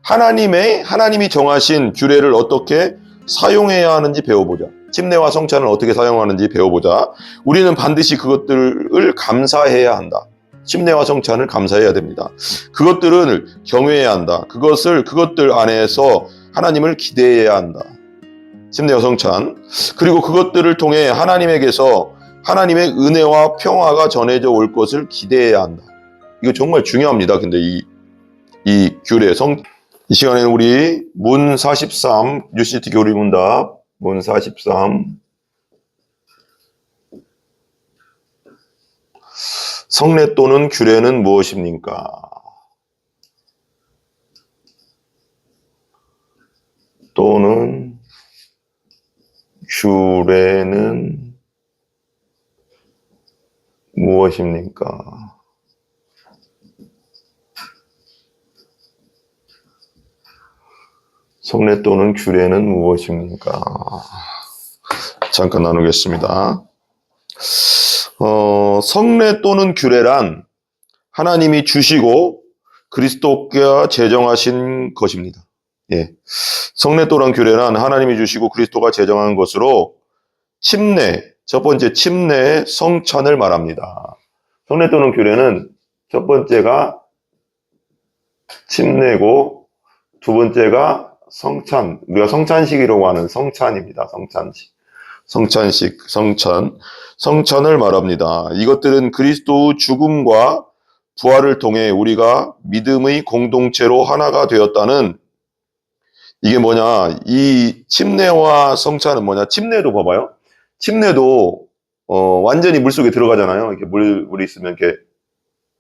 하나님이 정하신 규례를 어떻게 사용해야 하는지 배워보자. 침례와 성찬을 어떻게 사용하는지 배워보자. 우리는 반드시 그것들을 감사해야 한다. 침례와 성찬을 감사해야 됩니다. 그것들을 경외해야 한다. 그것들 안에서 하나님을 기대해야 한다. 침례와 성찬. 그리고 그것들을 통해 하나님에게서 하나님의 은혜와 평화가 전해져 올 것을 기대해야 한다. 이거 정말 중요합니다. 근데 이 규례, 이 시간에는 우리 문 43, UCT 교리문답, 문 43. 성례 또는 규례는 무엇입니까? 또는 규례는 무엇입니까? 성례 또는 규례는 무엇입니까? 잠깐 나누겠습니다. 성례 또는 규례란 하나님이 주시고 그리스도가 제정하신 것입니다. 예. 성례 또는 규례란 하나님이 주시고 그리스도가 제정한 것으로 첫 번째 침례, 성찬을 말합니다. 성례 또는 규례는 첫 번째가 침례고 두 번째가 성찬, 우리가 성찬식이라고 하는 성찬입니다. 성찬을 말합니다. 이것들은 그리스도의 죽음과 부활을 통해 우리가 믿음의 공동체로 하나가 되었다는, 이게 뭐냐, 이 침례와 성찬은 뭐냐, 침례도 봐봐요. 침례도 완전히 물속에 들어가잖아요. 이렇게 물이 있으면 이렇게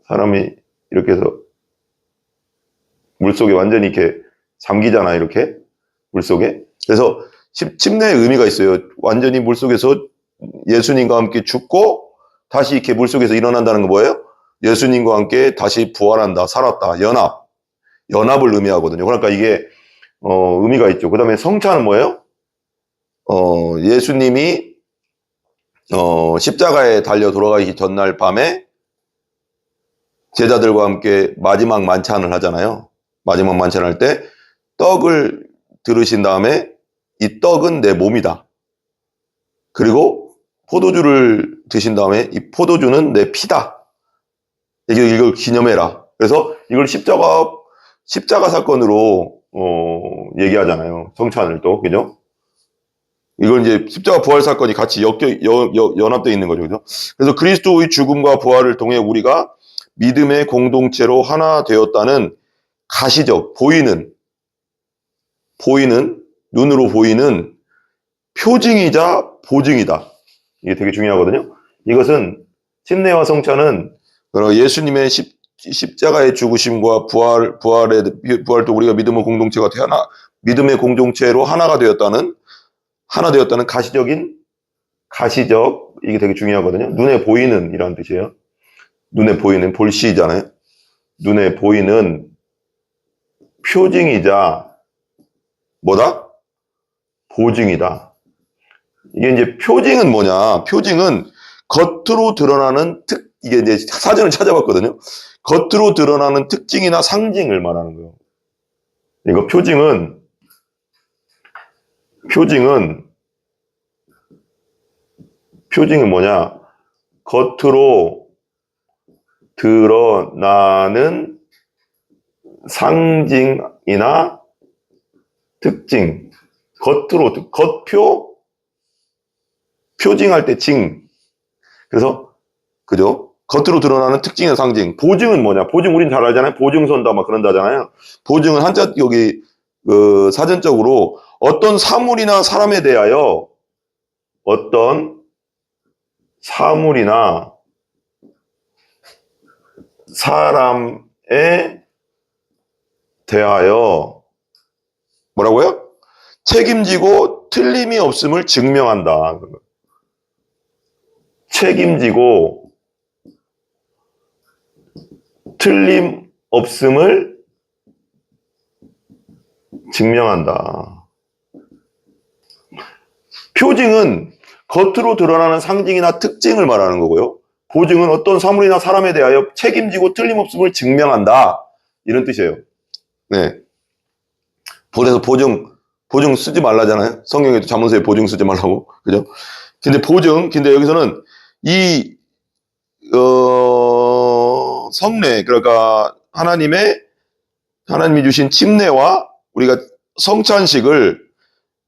사람이 이렇게 해서 물속에 완전히 이렇게 잠기잖아요. 이렇게 물속에. 그래서 침례의 의미가 있어요. 완전히 물속에서 예수님과 함께 죽고 다시 이렇게 물속에서 일어난다는 거 뭐예요? 예수님과 함께 다시 부활한다, 살았다, 연합을 의미하거든요. 그러니까 이게 의미가 있죠. 그 다음에 성찬은 뭐예요? 예수님이 십자가에 달려 돌아가기 전날 밤에 제자들과 함께 마지막 만찬을 하잖아요. 마지막 만찬할 때 떡을 들으신 다음에 이 떡은 내 몸이다. 그리고 포도주를 드신 다음에 이 포도주는 내 피다. 이걸 기념해라. 그래서 이걸 십자가 사건으로 얘기하잖아요. 성찬을 또, 그죠? 이걸 이제 십자가 부활 사건이 같이 연합되어 있는 거죠. 그죠? 그래서 그리스도의 죽음과 부활을 통해 우리가 믿음의 공동체로 하나 되었다는 가시적, 눈으로 보이는 표징이자 보증이다. 이게 되게 중요하거든요. 이것은 침례와 성찬은 예수님의 십자가의 죽으심과 부활도 우리가 믿음의 공동체가 믿음의 공동체로 하나 되었다는 가시적, 이게 되게 중요하거든요. 눈에 보이는 이라는 뜻이에요. 눈에 보이는, 볼시잖아요. 눈에 보이는 표징이자 뭐다? 보증이다. 이게 이제 표징은 뭐냐? 표징은 겉으로 드러나는 이게 이제 사전을 찾아봤거든요. 겉으로 드러나는 특징이나 상징을 말하는 거예요. 이거 표징은 뭐냐? 겉으로 드러나는 상징이나 특징. 표징할 때 그래서, 그죠? 겉으로 드러나는 특징의 상징. 보증은 뭐냐? 보증 우린 잘 알잖아요. 보증 선다 막 그런다잖아요. 보증은 한자, 여기, 사전적으로 어떤 사물이나 사람에 대하여 뭐라고요? 책임지고 틀림이 없음을 증명한다. 책임지고 틀림 없음을 증명한다. 표징은 겉으로 드러나는 상징이나 특징을 말하는 거고요. 보증은 어떤 사물이나 사람에 대하여 책임지고 틀림없음을 증명한다. 이런 뜻이에요. 네. 그래서 보증 쓰지 말라잖아요. 성경에도 자문서에 보증 쓰지 말라고. 그죠? 근데 여기서는 이, 성례, 그러니까 하나님이 주신 침례와 우리가 성찬식을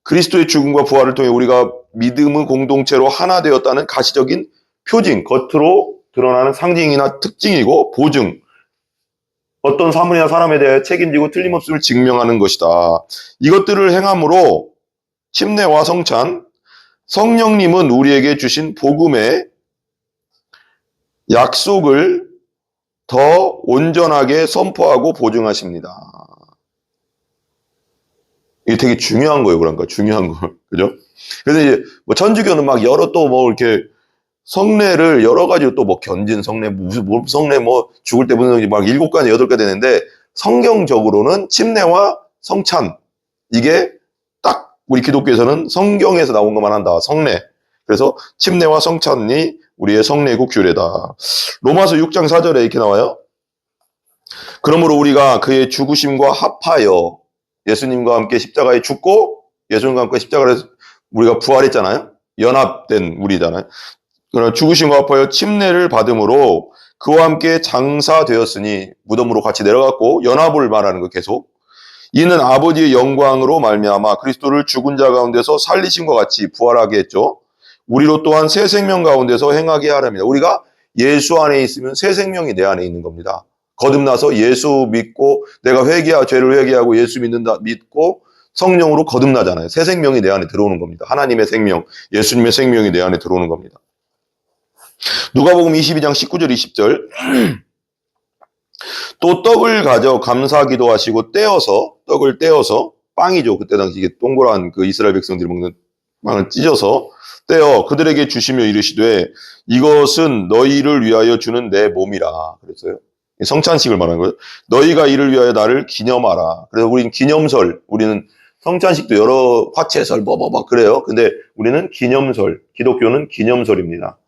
그리스도의 죽음과 부활을 통해 우리가 믿음의 공동체로 하나 되었다는 가시적인 표징, 겉으로 드러나는 상징이나 특징이고 보증, 어떤 사물이나 사람에 대해 책임지고 틀림없음을 증명하는 것이다. 이것들을 행함으로 침례와 성찬, 성령님은 우리에게 주신 복음의 약속을 더 온전하게 선포하고 보증하십니다. 이게 되게 중요한 거예요, 그러니까. 중요한 거. 그죠? 그래서 이제, 뭐, 천주교는 막 여러 또 뭐, 이렇게, 성례를 여러 가지로 또 뭐, 견진 성례, 무슨 성례, 뭐, 죽을 때 무슨 막 7가지, 8가지 되는데, 성경적으로는 침례와 성찬, 이게 딱 우리 기독교에서는 성경에서 나온 것만 한다. 성례. 그래서 침례와 성찬이 우리의 성례국 규례다. 로마서 6장 4절에 이렇게 나와요. 그러므로 우리가 그의 죽으심과 합하여 예수님과 함께 십자가에 죽고 예수님과 함께 십자가에서 우리가 부활했잖아요. 연합된 우리잖아요. 그러나 죽으심과 합하여 침례를 받음으로 그와 함께 장사되었으니 무덤으로 같이 내려갔고 연합을 말하는 거 계속. 이는 아버지의 영광으로 말미암아 그리스도를 죽은 자 가운데서 살리신 것 같이 부활하게 했죠. 우리로 또한 새 생명 가운데서 행하게 하랍니다. 우리가 예수 안에 있으면 새 생명이 내 안에 있는 겁니다. 거듭나서 예수 믿고 내가 죄를 회개하고 예수 믿고 성령으로 거듭나잖아요. 새 생명이 내 안에 들어오는 겁니다. 하나님의 생명, 예수님의 생명이 내 안에 들어오는 겁니다. 누가복음 22장 19절 20절 또 떡을 가져 감사 기도하시고 떡을 떼어서 빵이죠. 그때 당시 이게 동그란 그 이스라엘 백성들이 먹는 빵을 찢어서 떼어 그들에게 주시며 이르시되 이것은 너희를 위하여 주는 내 몸이라 그랬어요. 성찬식을 말하는 거예요. 너희가 이를 위하여 나를 기념하라. 그래서 우리는 성찬식도 여러 화채설 그래요. 근데 우리는 기독교는 기념설입니다.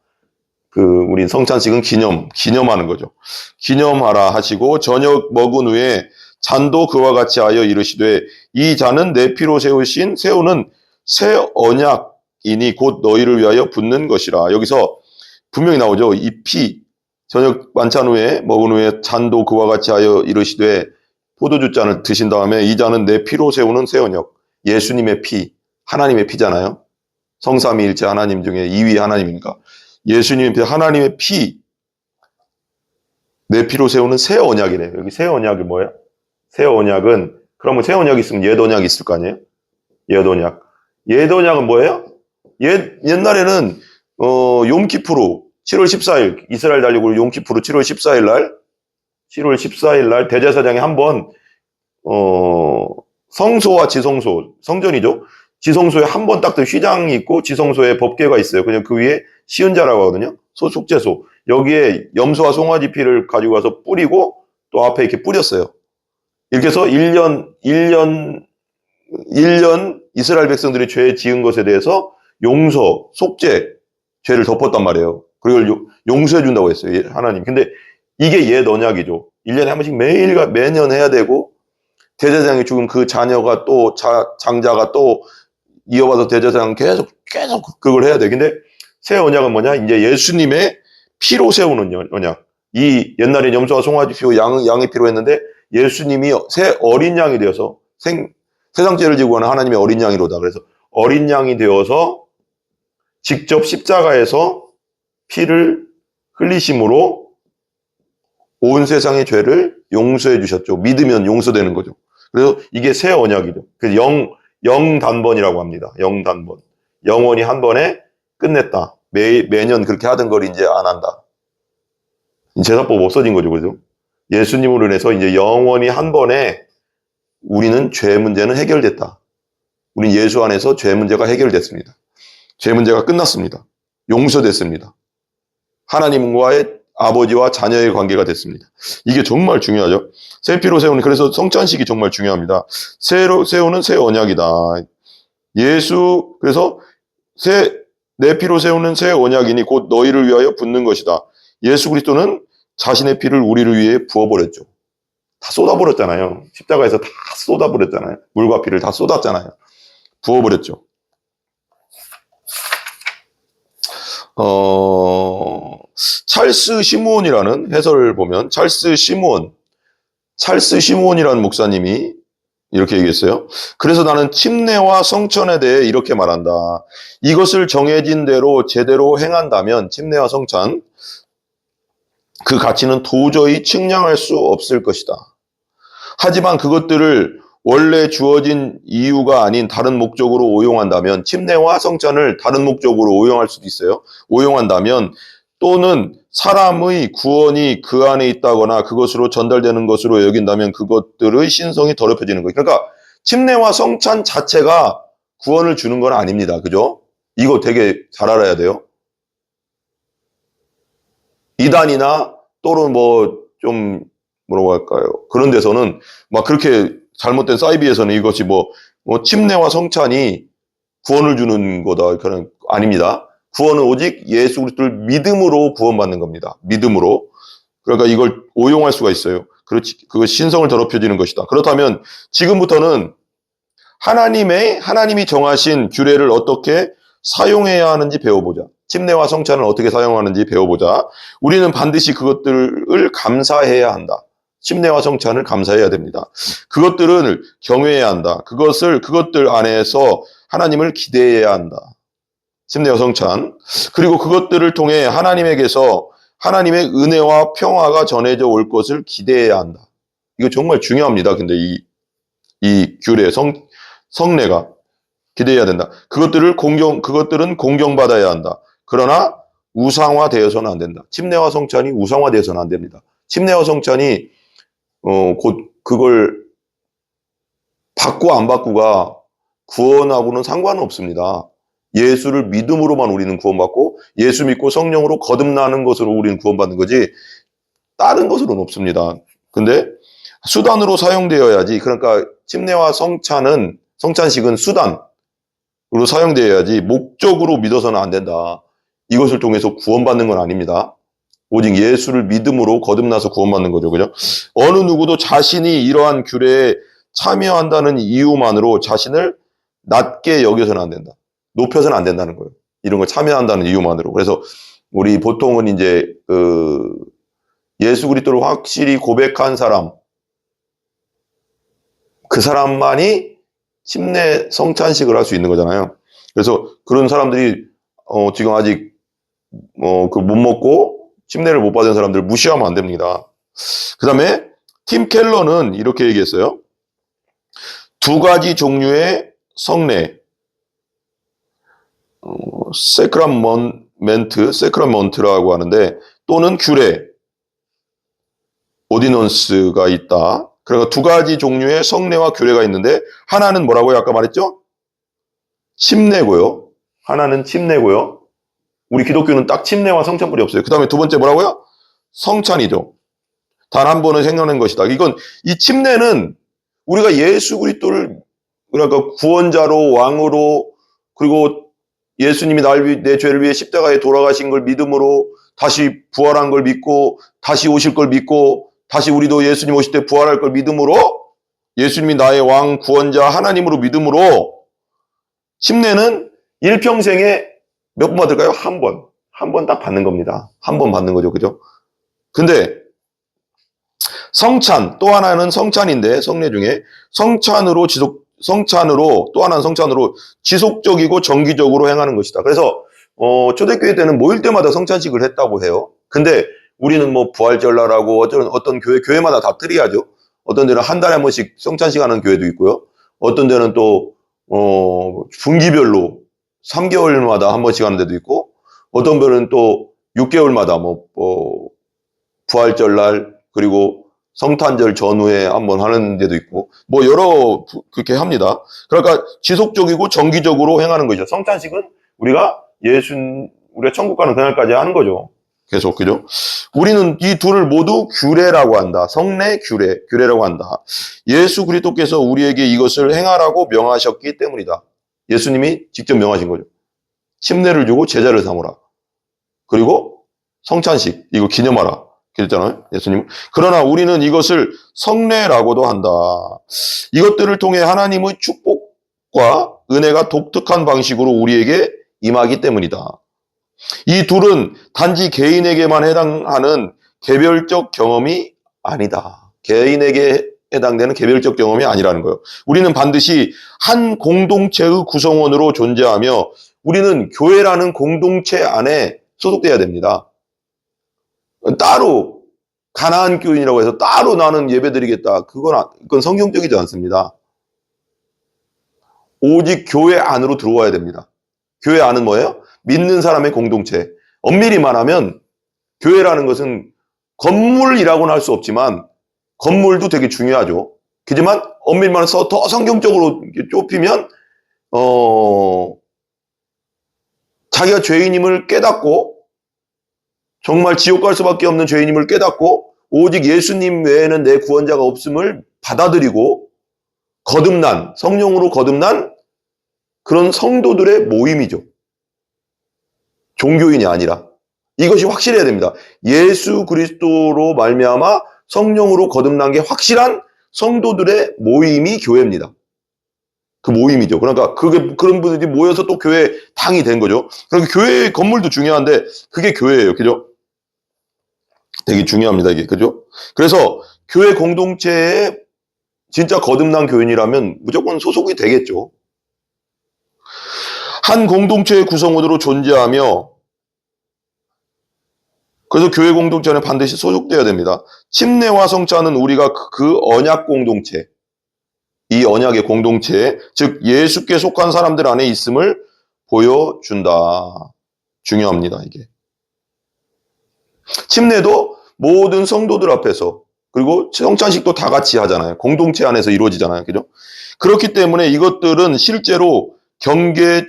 우리 성찬식은 기념하는 거죠. 기념하라 하시고 저녁 먹은 후에 잔도 그와 같이 하여 이르시되 이 잔은 내 피로 세우는 새 언약이니 곧 너희를 위하여 붓는 것이라. 여기서 분명히 나오죠. 이 피, 저녁 만찬 후에 먹은 후에 잔도 그와 같이 하여 이르시되 포도주 잔을 드신 다음에 이 잔은 내 피로 세우는 새 언약. 예수님의 피, 하나님의 피잖아요. 성삼위일체 하나님 중에 2위 하나님이니까. 예수님의 피, 하나님의 피, 내 피로 세우는 새 언약이래요. 여기 새 언약이 뭐예요? 새 언약은, 그러면 새 언약이 있으면 옛 언약이 있을 거 아니에요? 옛 언약. 옛 언약은 뭐예요? 옛날에는, 욤키푸르, 7월 14일, 이스라엘 달리고 욤키푸르 7월 14일 날 대제사장이 한번, 성소와 지성소, 성전이죠? 지성소에 한 번 딱 휘장이 있고 지성소에 법궤가 있어요. 그냥 그 위에 시은자라고 하거든요. 속죄소. 여기에 염소와 송아지 피를 가지고 가서 뿌리고 또 앞에 이렇게 뿌렸어요. 이렇게 해서 1년 이스라엘 백성들이 죄 지은 것에 대해서 속죄, 죄를 덮었단 말이에요. 그리고 용서해 준다고 했어요. 하나님. 근데 이게 옛 언약이죠. 1년에 한 번씩 매년 해야 되고 대제사장이 죽은 그 자녀가 또 장자가 또 이어받아서 대제사장 계속 그걸 해야 돼. 근데 새 언약은 뭐냐? 이제 예수님의 피로 세우는 언약. 이 옛날에 염소와 송아지 피로 양의 피로 했는데 예수님이 새 어린 양이 되어서 세상 죄를 지고 가는 하나님의 어린 양이로다. 그래서 어린 양이 되어서 직접 십자가에서 피를 흘리심으로 온 세상의 죄를 용서해 주셨죠. 믿으면 용서되는 거죠. 그래서 이게 새 언약이죠. 그래서 영단번이라고 합니다. 영단번. 영원히 한 번에 끝냈다. 매년 그렇게 하던 걸 이제 안 한다. 제사법 없어진 거죠. 그죠? 예수님으로 인해서 이제 영원히 한 번에 우리는 죄 문제는 해결됐다. 우린 예수 안에서 죄 문제가 해결됐습니다. 죄 문제가 끝났습니다. 용서됐습니다. 하나님과의 아버지와 자녀의 관계가 됐습니다. 이게 정말 중요하죠. 새 피로 세우는, 그래서 성찬식이 정말 중요합니다. 새로 세우는 새 언약이다. 그래서 내 피로 세우는 새 언약이니 곧 너희를 위하여 붓는 것이다. 예수 그리스도는 자신의 피를 우리를 위해 부어버렸죠. 다 쏟아버렸잖아요. 십자가에서 다 쏟아버렸잖아요. 물과 피를 다 쏟았잖아요. 부어버렸죠. 찰스 시므온이라는 해설을 보면 찰스 시므온이라는 목사님이 이렇게 얘기했어요. 그래서 나는 침례와 성찬에 대해 이렇게 말한다. 이것을 정해진 대로 제대로 행한다면 침례와 성찬, 그 가치는 도저히 측량할 수 없을 것이다. 하지만 그것들을 원래 주어진 이유가 아닌 다른 목적으로 오용한다면, 침례와 성찬을 다른 목적으로 오용할 수도 있어요. 오용한다면, 또는 사람의 구원이 그 안에 있다거나 그것으로 전달되는 것으로 여긴다면 그것들의 신성이 더럽혀지는 거예요. 그러니까 침례와 성찬 자체가 구원을 주는 건 아닙니다. 그죠? 이거 되게 잘 알아야 돼요. 이단이나 또는 좀 뭐라고 할까요? 그런 데서는 막 그렇게 잘못된 사이비에서는 이것이 침례와 성찬이 구원을 주는 거다. 그런 아닙니다. 구원은 오직 예수 그리스도를 믿음으로 구원받는 겁니다. 믿음으로. 그러니까 이걸 오용할 수가 있어요. 그렇지, 그거 신성을 더럽혀지는 것이다. 그렇다면 지금부터는 하나님이 정하신 규례를 어떻게 사용해야 하는지 배워보자. 침례와 성찬을 어떻게 사용하는지 배워보자. 우리는 반드시 그것들을 감사해야 한다. 침례와 성찬을 감사해야 됩니다. 그것들을 경외해야 한다. 그것들 안에서 하나님을 기대해야 한다. 침례와 성찬. 그리고 그것들을 통해 하나님에게서 하나님의 은혜와 평화가 전해져 올 것을 기대해야 한다. 이거 정말 중요합니다. 근데 이 규례, 성례가 기대해야 된다. 그것들은 공경받아야 한다. 그러나 우상화되어서는 안 된다. 침례와 성찬이 우상화되어서는 안 됩니다. 침례와 성찬이 곧 그걸 받고 안 받고가 구원하고는 상관은 없습니다. 예수를 믿음으로만 우리는 구원받고 예수 믿고 성령으로 거듭나는 것으로 우리는 구원받는 거지 다른 것으로는 없습니다. 근데 수단으로 사용되어야지. 그러니까 침례와 성찬식은 수단으로 사용되어야지 목적으로 믿어서는 안 된다. 이것을 통해서 구원받는 건 아닙니다. 오직 예수를 믿음으로 거듭나서 구원받는 거죠. 그죠? 어느 누구도 자신이 이러한 규례에 참여한다는 이유만으로 자신을 낮게 여겨서는 안 된다. 높여서는 안 된다는 거예요. 이런 걸 참여한다는 이유만으로. 그래서 우리 보통은 이제 예수 그리스도를 확실히 고백한 사람, 그 사람만이 침례 성찬식을 할 수 있는 거잖아요. 그래서 그런 사람들이 지금 아직 못 먹고 침례를 못 받은 사람들 무시하면 안 됩니다. 그 다음에 팀 켈러는 이렇게 얘기했어요. 두 가지 종류의 성례, 세크라먼트라고 하는데, 또는 규례, 오디넌스가 있다. 그러니까 두 가지 종류의 성례와 규례가 있는데, 하나는 뭐라고요? 아까 말했죠? 침례고요. 하나는 침례고요. 우리 기독교는 딱 침례와 성찬뿐이 없어요. 그 다음에 두 번째 뭐라고요? 성찬이죠. 단 한 번은 생겨낸 것이다. 이 침례는 우리가 예수 그리스도를 그러니까 구원자로, 왕으로, 그리고 예수님이 내 죄를 위해 십자가에 돌아가신 걸 믿음으로 다시 부활한 걸 믿고 다시 오실 걸 믿고 다시 우리도 예수님 오실 때 부활할 걸 믿음으로 예수님이 나의 왕 구원자 하나님으로 믿음으로 침례는 일평생에 몇 번 받을까요? 한 번 딱 받는 겁니다. 한 번 받는 거죠. 그죠? 근데 성찬, 또 하나는 성찬인데 성례 중에 또 하나는 성찬으로 지속적이고 정기적으로 행하는 것이다. 그래서 초대교회 때는 모일 때마다 성찬식을 했다고 해요. 근데 우리는 부활절날하고 어떤 교회마다 다 틀이하죠. 어떤 데는 한 달에 한 번씩 성찬식 하는 교회도 있고요. 어떤 데는 또 분기별로 3개월마다 한 번씩 하는 데도 있고, 어떤 데는 또 6개월마다 부활절날 그리고 성탄절 전후에 한번 하는 데도 있고, 여러 그렇게 합니다. 그러니까 지속적이고 정기적으로 행하는 거죠. 성찬식은 우리가 천국 가는 그날까지 하는 거죠. 계속, 그죠? 우리는 이 둘을 모두 규례라고 한다. 성례, 규례라고 한다. 예수 그리스도께서 우리에게 이것을 행하라고 명하셨기 때문이다. 예수님이 직접 명하신 거죠. 침례를 주고 제자를 삼으라. 그리고 성찬식, 이거 기념하라. 그랬잖아요. 예수님. 그러나 우리는 이것을 성례라고도 한다. 이것들을 통해 하나님의 축복과 은혜가 독특한 방식으로 우리에게 임하기 때문이다. 이 둘은 단지 개인에게만 해당하는 개별적 경험이 아니다. 개인에게 해당되는 개별적 경험이 아니라는 거예요. 우리는 반드시 한 공동체의 구성원으로 존재하며 우리는 교회라는 공동체 안에 소속돼야 됩니다. 따로 가나안 교인이라고 해서 따로 나는 예배드리겠다. 그건 성경적이지 않습니다. 오직 교회 안으로 들어와야 됩니다. 교회 안은 뭐예요? 믿는 사람의 공동체. 엄밀히 말하면 교회라는 것은 건물이라고는 할 수 없지만 건물도 되게 중요하죠. 그렇지만 엄밀히 말해서 더 성경적으로 좁히면 자기가 죄인임을 깨닫고 정말 지옥 갈 수밖에 없는 죄인임을 깨닫고 오직 예수님 외에는 내 구원자가 없음을 받아들이고 거듭난 성령으로 거듭난 그런 성도들의 모임이죠. 종교인이 아니라 이것이 확실해야 됩니다. 예수 그리스도로 말미암아 성령으로 거듭난 게 확실한 성도들의 모임이 교회입니다. 그 모임이죠. 그러니까 그런 분들이 모여서 또 교회 당이 된 거죠. 그러니까 교회 건물도 중요한데 그게 교회예요. 그죠? 되게 중요합니다. 이게. 그죠? 그래서 교회 공동체에 진짜 거듭난 교인이라면 무조건 소속이 되겠죠. 한 공동체의 구성원으로 존재하며 그래서 교회 공동체는 반드시 소속되어야 됩니다. 침례와 성찬은 우리가 그 언약 공동체, 이 언약의 공동체, 즉 예수께 속한 사람들 안에 있음을 보여준다. 중요합니다. 이게. 침례도 모든 성도들 앞에서 그리고 성찬식도 다 같이 하잖아요. 공동체 안에서 이루어지잖아요. 그죠? 그렇기 때문에 이것들은 실제로 경계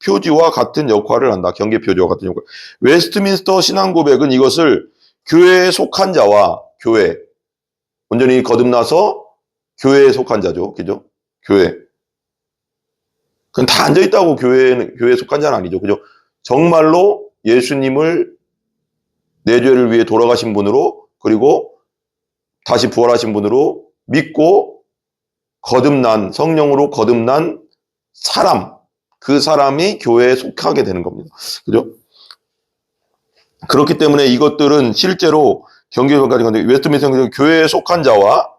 표지와 같은 역할을 한다. 경계 표지와 같은 역할. 웨스트민스터 신앙고백은 이것을 교회에 속한 자와 교회, 온전히 거듭나서 교회에 속한 자죠. 그죠? 교회. 그건 다 앉아있다고 교회에 속한 자는 아니죠. 그죠? 정말로 예수님을 내 죄를 위해 돌아가신 분으로 그리고 다시 부활하신 분으로 믿고 거듭난 성령으로 거듭난 사람, 그 사람이 교회에 속하게 되는 겁니다. 그죠? 그렇기 때문에 이것들은 실제로 경계까지 건데 웨스트민스터 교회에 속한 자와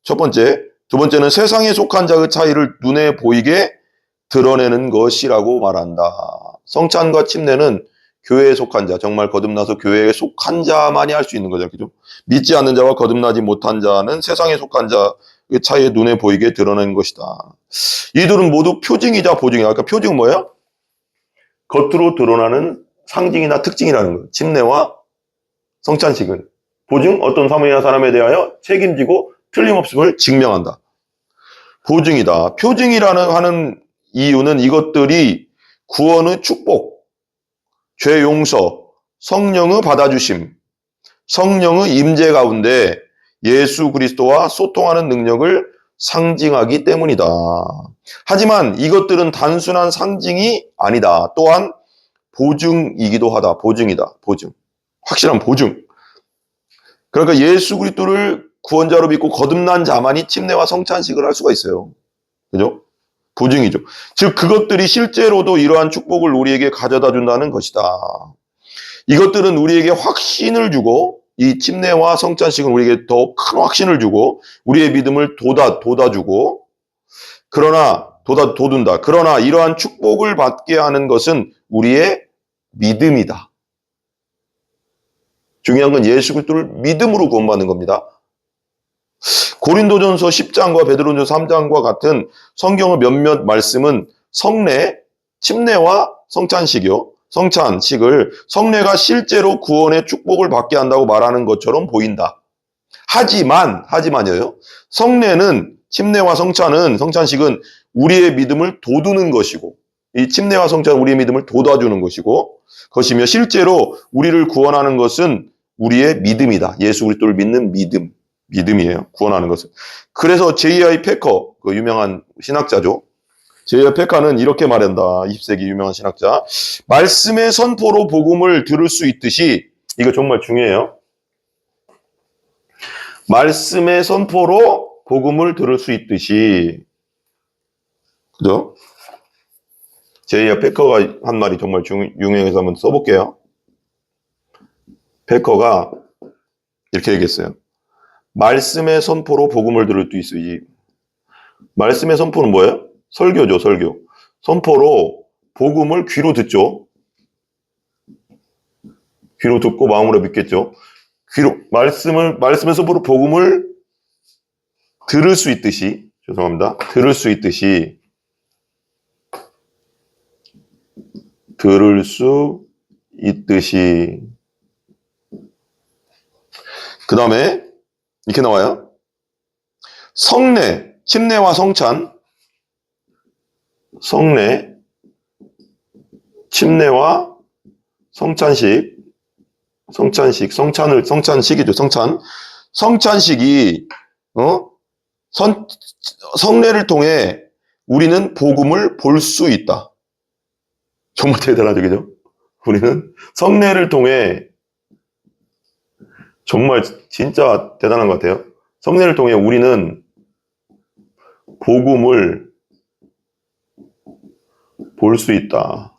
첫 번째, 두 번째는 세상에 속한 자의 차이를 눈에 보이게 드러내는 것이라고 말한다. 성찬과 침례는 교회에 속한 자, 정말 거듭나서 교회에 속한 자만이 할 수 있는 거죠. 그죠? 믿지 않는 자와 거듭나지 못한 자는 세상에 속한 자의 차이에 눈에 보이게 드러내는 것이다. 이들은 모두 표징이자 보증이야. 그러니까 표징은 뭐예요? 겉으로 드러나는 상징이나 특징이라는 거예요. 침례와 성찬식은. 보증, 어떤 사물이나 사람에 대하여 책임지고 틀림없음을 증명한다. 보증이다. 표징이라는 하는 이유는 이것들이 구원의 축복, 죄 용서, 성령의 받아주심, 성령의 임재 가운데 예수 그리스도와 소통하는 능력을 상징하기 때문이다. 하지만 이것들은 단순한 상징이 아니다. 또한 보증이기도 하다. 보증이다. 보증. 확실한 보증. 그러니까 예수 그리스도를 구원자로 믿고 거듭난 자만이 침례와 성찬식을 할 수가 있어요. 그죠? 보증이죠. 즉 그것들이 실제로도 이러한 축복을 우리에게 가져다 준다는 것이다. 이것들은 우리에게 확신을 주고 이 침례와 성찬식은 우리에게 더 큰 확신을 주고 우리의 믿음을 돋아주고 그러나 돋운다. 그러나 이러한 축복을 받게 하는 것은 우리의 믿음이다. 중요한 건 예수 그리스도를 믿음으로 구원받는 겁니다. 고린도전서 10장과 베드로전서 3장과 같은 성경의 몇몇 말씀은 성례, 침례와 성찬식을 성례가 실제로 구원의 축복을 받게 한다고 말하는 것처럼 보인다. 하지만요. 성례는 침례와 성찬식은 우리의 믿음을 돋우는 것이고 이 침례와 성찬은 우리의 믿음을 돋아주는 것이며 실제로 우리를 구원하는 것은 우리의 믿음이다. 예수 그리스도를 믿는 믿음이에요. 구원하는 것은. 그래서 J.I. 패커, 그 유명한 신학자죠. J.I. 패커는 이렇게 말한다. 20세기 유명한 신학자. 말씀의 선포로 복음을 들을 수 있듯이, 이거 정말 중요해요. 말씀의 선포로 복음을 들을 수 있듯이. 그죠? 제이야 패커가 한 말이 정말 유명해서 한번 써볼게요. 패커가 이렇게 얘기했어요. 말씀의 선포로 복음을 들을 수 있으니. 말씀의 선포는 뭐예요? 설교죠, 설교. 선포로 복음을 귀로 듣죠. 귀로 듣고 마음으로 믿겠죠. 귀로 말씀의 선포로 복음을 들을 수 있듯이, 죄송합니다. 들을 수 있듯이 그 다음에 이렇게 나와요. 성례, 침례와 성찬, 성례, 침례와 성찬식이죠. 성찬식이, 성례를 통해 우리는 복음을 볼 수 있다. 정말 대단하죠, 그죠? 우리는 성례를 통해, 정말 진짜 대단한 것 같아요. 성례를 통해 우리는 복음을 볼 수 있다.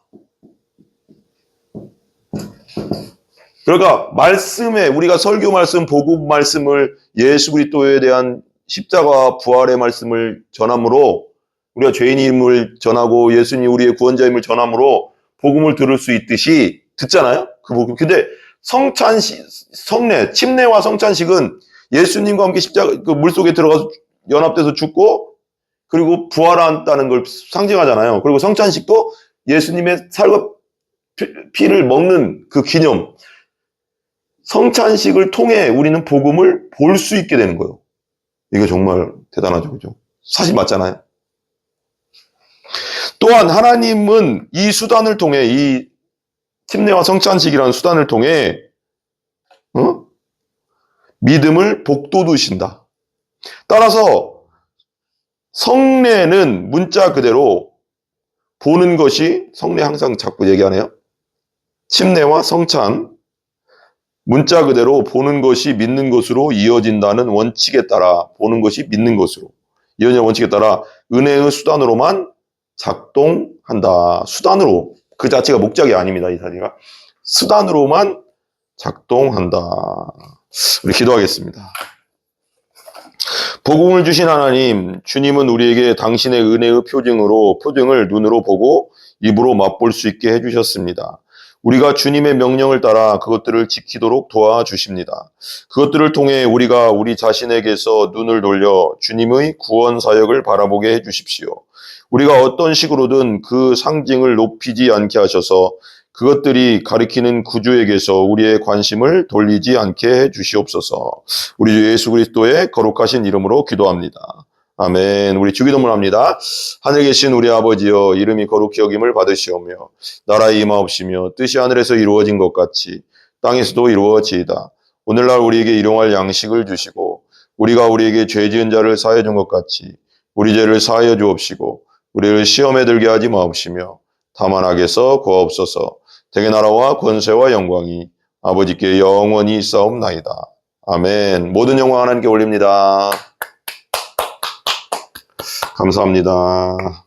그러니까 말씀에, 우리가 설교 말씀, 복음 말씀을, 예수 그리스도에 대한 십자가 부활의 말씀을 전함으로, 우리가 죄인임을 전하고 예수님이 우리의 구원자임을 전함으로 복음을 들을 수 있듯이 듣잖아요? 그 복음. 근데 성례, 침례와 성찬식은 예수님과 함께 십자가, 그 물속에 들어가서 연합돼서 죽고, 그리고 부활한다는 걸 상징하잖아요. 그리고 성찬식도 예수님의 살과 피를 먹는 그 기념. 성찬식을 통해 우리는 복음을 볼 수 있게 되는 거예요. 이게 정말 대단하죠, 그죠? 사실 맞잖아요. 또한 하나님은 이 수단을 통해, 이 침례와 성찬식이라는 수단을 통해 믿음을 복돋우신다. 따라서 성례는 문자 그대로 보는 것이, 성례 항상 자꾸 얘기하네요. 침례와 성찬, 문자 그대로 보는 것이 믿는 것으로 이어진다는 원칙에 따라, 보는 것이 믿는 것으로 이어지는 원칙에 따라 은혜의 수단으로만 작동한다. 수단으로, 그 자체가 목적이 아닙니다. 이 사리가 수단으로만 작동한다. 우리 기도하겠습니다. 복음을 주신 하나님, 주님은 우리에게 당신의 은혜의 표징을 눈으로 보고 입으로 맛볼 수 있게 해주셨습니다. 우리가 주님의 명령을 따라 그것들을 지키도록 도와주십니다. 그것들을 통해 우리가 우리 자신에게서 눈을 돌려 주님의 구원 사역을 바라보게 해주십시오. 우리가 어떤 식으로든 그 상징을 높이지 않게 하셔서 그것들이 가리키는 구주에게서 우리의 관심을 돌리지 않게 해주시옵소서. 우리 주 예수 그리스도의 거룩하신 이름으로 기도합니다. 아멘. 우리 주기도문 합니다. 하늘에 계신 우리 아버지여, 이름이 거룩히 여김을 받으시오며 나라의 임하옵시며 뜻이 하늘에서 이루어진 것 같이 땅에서도 이루어지이다. 오늘날 우리에게 일용할 양식을 주시고 우리가 우리에게 죄 지은 자를 사하여 준 것 같이 우리 죄를 사하여 주옵시고 우리를 시험에 들게 하지 마옵시며 다만 악에서 구하옵소서. 대개 나라와 권세와 영광이 아버지께 영원히 있사옵나이다. 아멘. 모든 영광 하나님께 올립니다. 감사합니다.